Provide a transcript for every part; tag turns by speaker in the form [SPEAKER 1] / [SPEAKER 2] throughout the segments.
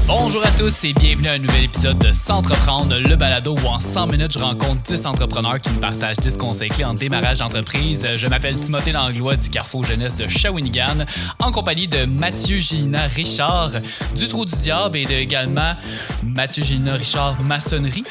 [SPEAKER 1] Bonjour à tous et bienvenue à un nouvel épisode de S'entreprendre, le balado où en 100 minutes, je rencontre 10 entrepreneurs qui me partagent 10 conseils clés en démarrage d'entreprise. Je m'appelle Timothée Langlois du Carrefour Jeunesse de Shawinigan, en compagnie de Mathieu Gélina Richard du Trou du Diable et également Mathieu Gélina Richard Maçonnerie.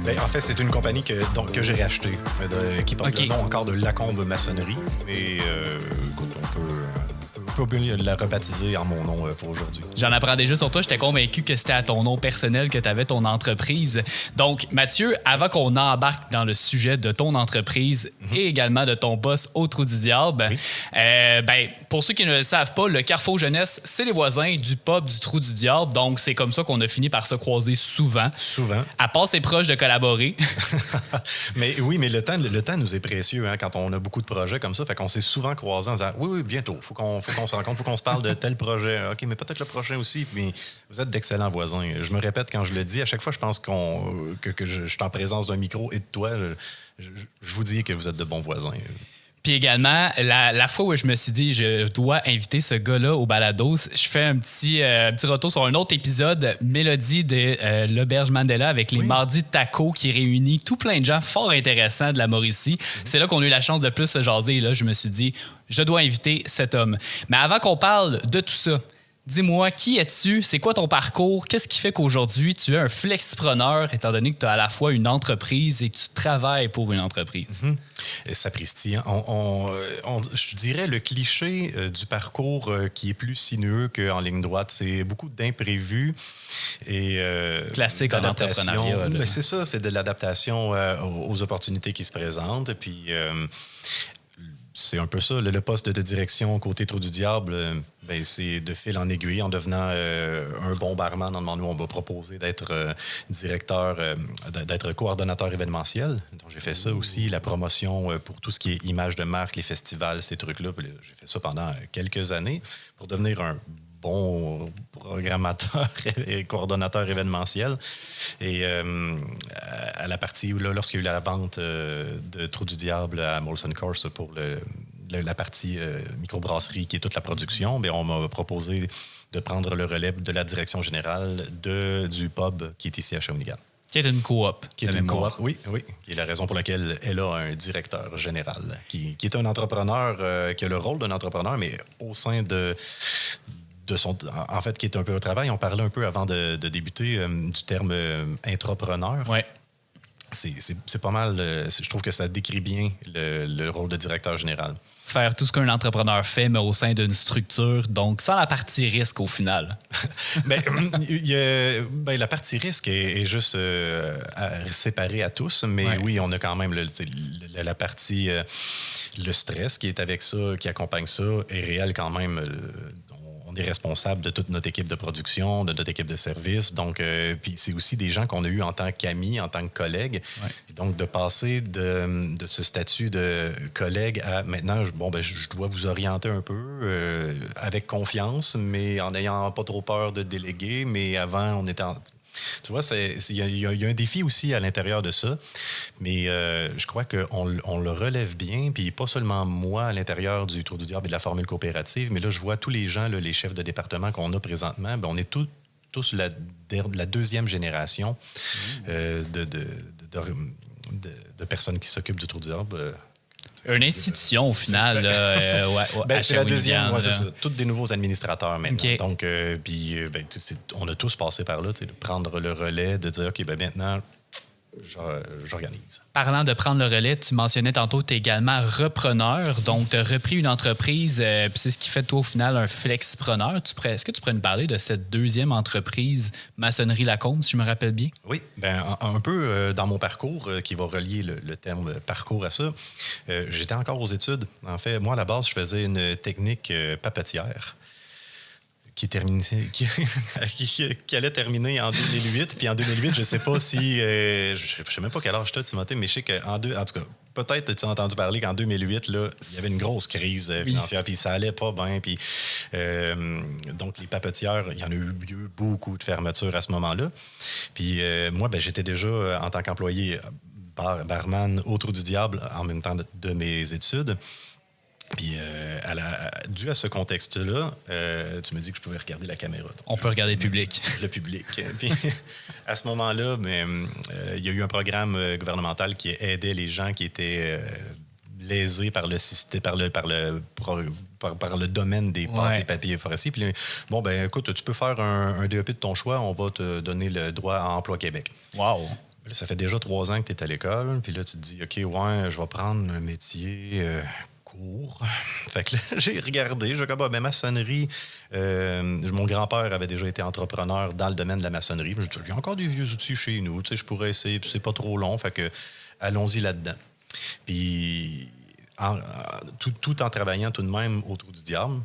[SPEAKER 2] Ben, en fait, c'est une compagnie que j'ai rachetée, qui porte le nom encore de Lacombe Maçonnerie. Et écoute, on peut la rebaptiser en mon nom pour aujourd'hui.
[SPEAKER 1] J'en apprends déjà sur toi. J'étais convaincu que c'était à ton nom personnel que tu avais ton entreprise. Donc, Mathieu, avant qu'on embarque dans le sujet de ton entreprise et également de ton boss au Trou du Diable, oui. Pour ceux qui ne le savent pas, le Carrefour Jeunesse, c'est les voisins du pub du Trou du Diable. Donc, c'est comme ça qu'on a fini par se croiser souvent.
[SPEAKER 2] Souvent.
[SPEAKER 1] À part, c'est proche de collaborer.
[SPEAKER 2] Mais oui, mais le temps nous est précieux quand on a beaucoup de projets comme ça. Fait qu'on s'est souvent croisés en disant « Oui, bientôt. Faut qu'on se rencontre, faut qu'on se parle de tel projet. OK, mais peut-être le prochain aussi. » Mais vous êtes d'excellents voisins. Je me répète quand je le dis. À chaque fois, je pense que je suis en présence d'un micro et de toi. Je vous dis que vous êtes de bons voisins.
[SPEAKER 1] Puis également, la fois où je me suis dit je dois inviter ce gars-là au balados, je fais un petit retour sur un autre épisode, Mélodie de l'Auberge Mandela avec les Mardis de Taco qui réunit tout plein de gens fort intéressants de la Mauricie. C'est là qu'on a eu la chance de plus se jaser. Et là, je me suis dit, je dois inviter cet homme. Mais avant qu'on parle de tout ça, dis-moi, qui es-tu? C'est quoi ton parcours? Qu'est-ce qui fait qu'aujourd'hui, tu es un flexpreneur, étant donné que tu as à la fois une entreprise et que tu travailles pour une entreprise?
[SPEAKER 2] Et sapristi, je dirais le cliché du parcours qui est plus sinueux qu'en ligne droite. C'est beaucoup d'imprévus et
[SPEAKER 1] classique en entrepreneuriat.
[SPEAKER 2] Ben, c'est ça, c'est de l'adaptation aux opportunités qui se présentent. Et puis... c'est un peu ça. Le poste de direction côté Trou du Diable, c'est de fil en aiguille. En devenant un bon barman, nous, on m'a proposé d'être directeur, d'être coordonnateur événementiel. Donc, j'ai fait ça aussi, la promotion pour tout ce qui est image de marque, les festivals, ces trucs-là. Puis, j'ai fait ça pendant quelques années pour devenir un bon programmateur et coordonnateur événementiel. Et à la partie où, lorsqu'il y a eu la vente de Trou du Diable à Molson Coors pour la partie microbrasserie qui est toute la production, on m'a proposé de prendre le relais de la direction générale du pub qui est ici à Shawinigan.
[SPEAKER 1] Qui est une coop.
[SPEAKER 2] Qui est une coop, oui. Qui est la raison pour laquelle elle a un directeur général, qui est un entrepreneur, qui a le rôle d'un entrepreneur, mais au sein de son... En fait, qui est un peu au travail. On parlait un peu avant de débuter du terme intrapreneur.
[SPEAKER 1] Oui.
[SPEAKER 2] C'est pas mal... je trouve que ça décrit bien le rôle de directeur général.
[SPEAKER 1] Faire tout ce qu'un entrepreneur fait, mais au sein d'une structure, donc sans la partie risque au final.
[SPEAKER 2] La partie risque est juste séparée à tous, mais oui, on a quand même la partie... le stress qui est avec ça, qui accompagne ça, est réel quand même. On est responsable de toute notre équipe de production, de notre équipe de service. Donc, puis c'est aussi des gens qu'on a eus en tant qu'amis, en tant que collègues. Ouais. Donc, de passer de ce statut de collègue à maintenant, je dois vous orienter un peu avec confiance, mais en n'ayant pas trop peur de déléguer. Mais avant, on était Tu vois, il y a un défi aussi à l'intérieur de ça, mais je crois qu'on le relève bien, puis pas seulement moi à l'intérieur du Trou du Diable et de la formule coopérative, mais là, je vois tous les gens, là, les chefs de département qu'on a présentement, on est tous la deuxième génération de personnes qui s'occupent du Trou du Diable.
[SPEAKER 1] Une institution, au final.
[SPEAKER 2] C'est la deuxième, c'est ça. Tous des nouveaux administrateurs maintenant.
[SPEAKER 1] Okay.
[SPEAKER 2] Donc, on a tous passé par là, de prendre le relais, de dire, OK, maintenant, j'organise.
[SPEAKER 1] Parlant de prendre le relais, tu mentionnais tantôt que tu es également repreneur. Donc, tu as repris une entreprise, puis c'est ce qui fait de toi, au final, un flexpreneur. Est-ce que tu pourrais nous parler de cette deuxième entreprise, Maçonnerie Lacombe, si je me rappelle bien?
[SPEAKER 2] Oui, un peu dans mon parcours, qui va relier le terme parcours à ça, j'étais encore aux études. En fait, moi, à la base, je faisais une technique papetière qui allait terminer en 2008. Puis en 2008, je ne sais pas si... je ne sais même pas quel âge tu as, Timothée, mais je sais qu'en en tout cas, peut-être tu as entendu parler qu'en 2008, là, il y avait une grosse crise financière, puis ça allait pas bien. Puis, donc, les papetières, il y en a eu beaucoup de fermetures à ce moment-là. Puis moi, j'étais déjà, en tant qu'employé barman au Trou du Diable, en même temps de mes études. Puis, dû à ce contexte-là, tu me dis que je pouvais regarder la caméra. Donc,
[SPEAKER 1] on peut regarder le public.
[SPEAKER 2] Le public. Puis, à ce moment-là, il y a eu un programme gouvernemental qui aidait les gens qui étaient lésés par le système, par le domaine des pâtes et papiers forestiers. Puis, bon, ben écoute, tu peux faire un DEP de ton choix, on va te donner le droit à Emploi Québec.
[SPEAKER 1] Wow!
[SPEAKER 2] Là, ça fait déjà 3 ans que tu es à l'école, puis là, tu te dis, OK, ouais, je vais prendre un métier court. Fait que là, j'ai regardé, j'ai dit, maçonnerie, mon grand-père avait déjà été entrepreneur dans le domaine de la maçonnerie. Je dis, il y a encore des vieux outils chez nous, tu sais, je pourrais essayer, puis c'est pas trop long, fait que allons-y là-dedans. Puis, tout en travaillant tout de même au Trou du Diable,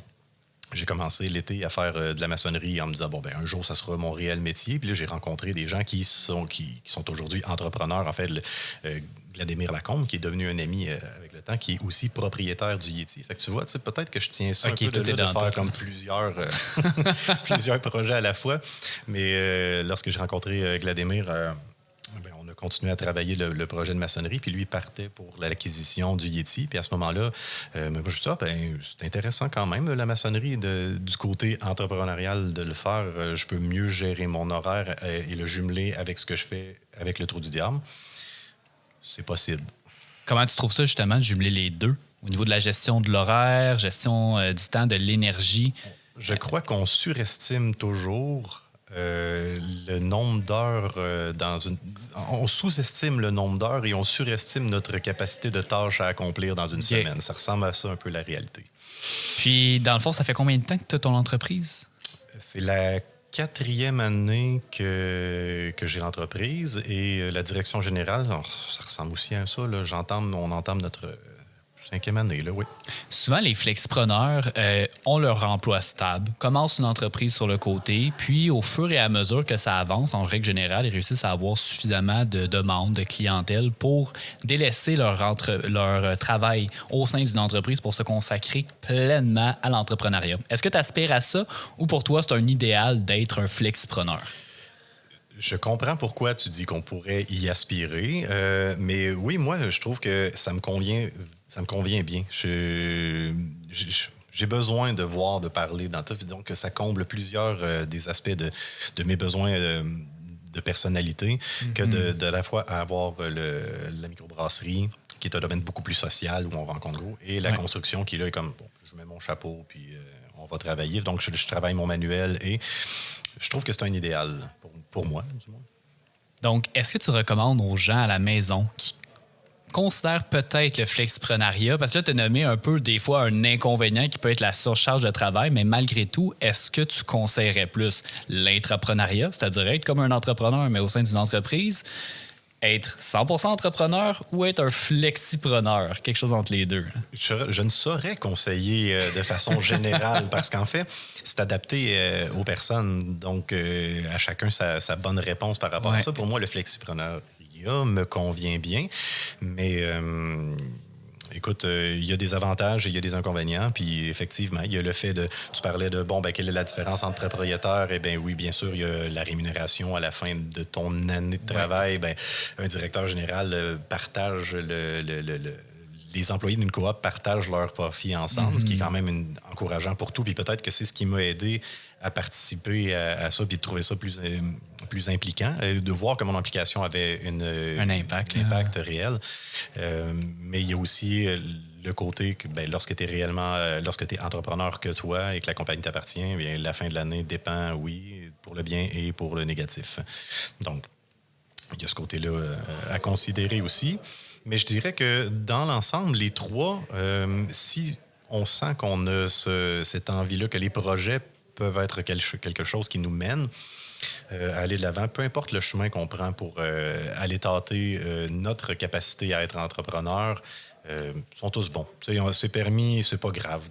[SPEAKER 2] j'ai commencé l'été à faire de la maçonnerie en me disant, un jour, ça sera mon réel métier. Puis là, j'ai rencontré des gens qui sont aujourd'hui entrepreneurs. En fait, Vladimir Lacombe, qui est devenu un ami avec le temps, qui est aussi propriétaire du Yeti. Fait que tu vois, peut-être que je tiens ça un peu de faire comme plusieurs projets à la fois. Mais lorsque j'ai rencontré Vladimir, on a continué à travailler le projet de maçonnerie, puis lui partait pour l'acquisition du Yeti. Puis à ce moment-là, je me suis dit, c'est intéressant quand même, la maçonnerie, du côté entrepreneurial de le faire. Je peux mieux gérer mon horaire et le jumeler avec ce que je fais avec le Trou du Diable. C'est possible.
[SPEAKER 1] Comment tu trouves ça, justement, de jumeler les deux? Au niveau de la gestion de l'horaire, gestion du temps, de l'énergie?
[SPEAKER 2] Je crois qu'on surestime toujours le nombre d'heures on sous-estime le nombre d'heures et on surestime notre capacité de tâches à accomplir dans une semaine. Ça ressemble à ça un peu la réalité.
[SPEAKER 1] Puis, dans le fond, ça fait combien de temps que tu as ton entreprise?
[SPEAKER 2] C'est la 4e année que j'ai l'entreprise et la direction générale, ça ressemble aussi à ça. Là, on entame notre 5e année, là, oui.
[SPEAKER 1] Souvent, les flexipreneurs ont leur emploi stable, commencent une entreprise sur le côté, puis au fur et à mesure que ça avance, en règle générale, ils réussissent à avoir suffisamment de demandes, de clientèle pour délaisser leur travail au sein d'une entreprise pour se consacrer pleinement à l'entrepreneuriat. Est-ce que tu aspires à ça ou pour toi, c'est un idéal d'être un flexipreneur?
[SPEAKER 2] Je comprends pourquoi tu dis qu'on pourrait y aspirer, mais oui, moi, je trouve que ça me convient bien. J'ai besoin de voir, de parler dans tout, donc ça comble plusieurs des aspects de mes besoins de personnalité, que de la fois avoir la microbrasserie, qui est un domaine beaucoup plus social où on rencontre gros, et la construction qui là est comme, je mets mon chapeau, puis on va travailler. Donc, je travaille mon manuel et je trouve que c'est un idéal pour moi, du moins.
[SPEAKER 1] Donc, est-ce que tu recommandes aux gens à la maison qui considèrent peut-être le flexiprenariat, parce que là, tu as nommé un peu des fois un inconvénient qui peut être la surcharge de travail, mais malgré tout, est-ce que tu conseillerais plus l'intrapreneuriat, c'est-à-dire être comme un entrepreneur, mais au sein d'une entreprise, être 100% entrepreneur ou être un flexipreneur, quelque chose entre les deux?
[SPEAKER 2] Je ne saurais conseiller de façon générale parce qu'en fait, c'est adapté aux personnes. Donc, à chacun sa bonne réponse par rapport à ça. Pour moi, le flexipreneuriat me convient bien, mais écoute, il y a des avantages et il y a des inconvénients. Puis effectivement, il y a le fait tu parlais de, quelle est la différence entre propriétaire? Eh bien oui, bien sûr, il y a la rémunération à la fin de ton année de travail. Bien, un directeur général partage les employés d'une coop partagent leur profit ensemble, ce qui est quand même encourageant pour tout. Puis peut-être que c'est ce qui m'a aidé à participer à ça puis de trouver ça plus impliquant, de voir que mon implication avait un impact réel. Mais il y a aussi le côté que lorsque tu es entrepreneur que toi et que la compagnie t'appartient, bien, la fin de l'année dépend, oui, pour le bien et pour le négatif. Donc, il y a ce côté-là à considérer aussi. Mais je dirais que dans l'ensemble, les trois, si on sent qu'on a cette envie-là, que les projets peuvent être quelque chose qui nous mène à aller de l'avant, peu importe le chemin qu'on prend pour aller tâter notre capacité à être entrepreneur, sont tous bons. C'est permis, c'est pas grave.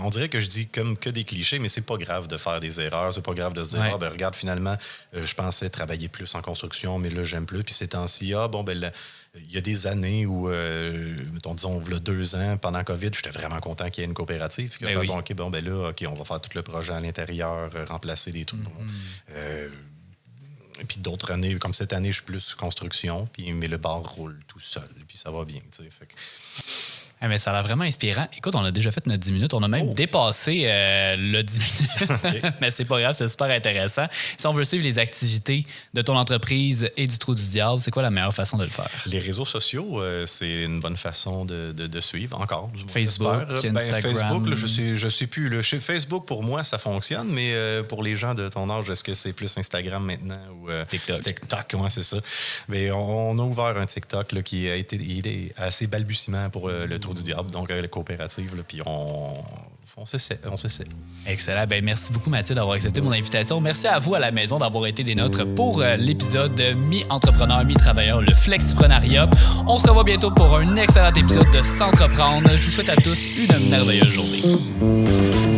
[SPEAKER 2] On dirait que je dis comme que des clichés, mais c'est pas grave de faire des erreurs. C'est pas grave de se dire, regarde, finalement, je pensais travailler plus en construction, mais là, j'aime plus. Puis ces temps-ci, il y a des années où, disons, il y a 2 ans, pendant COVID, j'étais vraiment content qu'il y ait une coopérative. Puis on va faire tout le projet à l'intérieur, remplacer des trucs. Puis d'autres années, comme cette année, je suis plus construction, mais le bar roule tout seul, puis ça va bien. Fait que...
[SPEAKER 1] Ah, mais ça a l'air vraiment inspirant. Écoute, on a déjà fait notre 10 minutes. On a même dépassé le 10 minutes. Okay. Mais c'est pas grave, c'est super intéressant. Si on veut suivre les activités de ton entreprise et du Trou du Diable, c'est quoi la meilleure façon de le faire?
[SPEAKER 2] Les réseaux sociaux, c'est une bonne façon de suivre encore. Du
[SPEAKER 1] Facebook, Instagram.
[SPEAKER 2] Facebook, là, je sais plus. Là, chez Facebook, pour moi, ça fonctionne, mais pour les gens de ton âge, est-ce que c'est plus Instagram maintenant ou TikTok, ouais, c'est ça. Mais on a ouvert un TikTok là, qui a été il est assez balbutiement pour le Trou du Diable, donc la coopérative, là, puis on s'essaie.
[SPEAKER 1] Excellent. Ben, merci beaucoup, Mathieu, d'avoir accepté mon invitation. Merci à vous à la maison d'avoir été des nôtres pour l'épisode de Mi-entrepreneur, mi-travailleur, le flexiprenariat. On se revoit bientôt pour un excellent épisode de S'entreprendre. Je vous souhaite à tous une merveilleuse journée.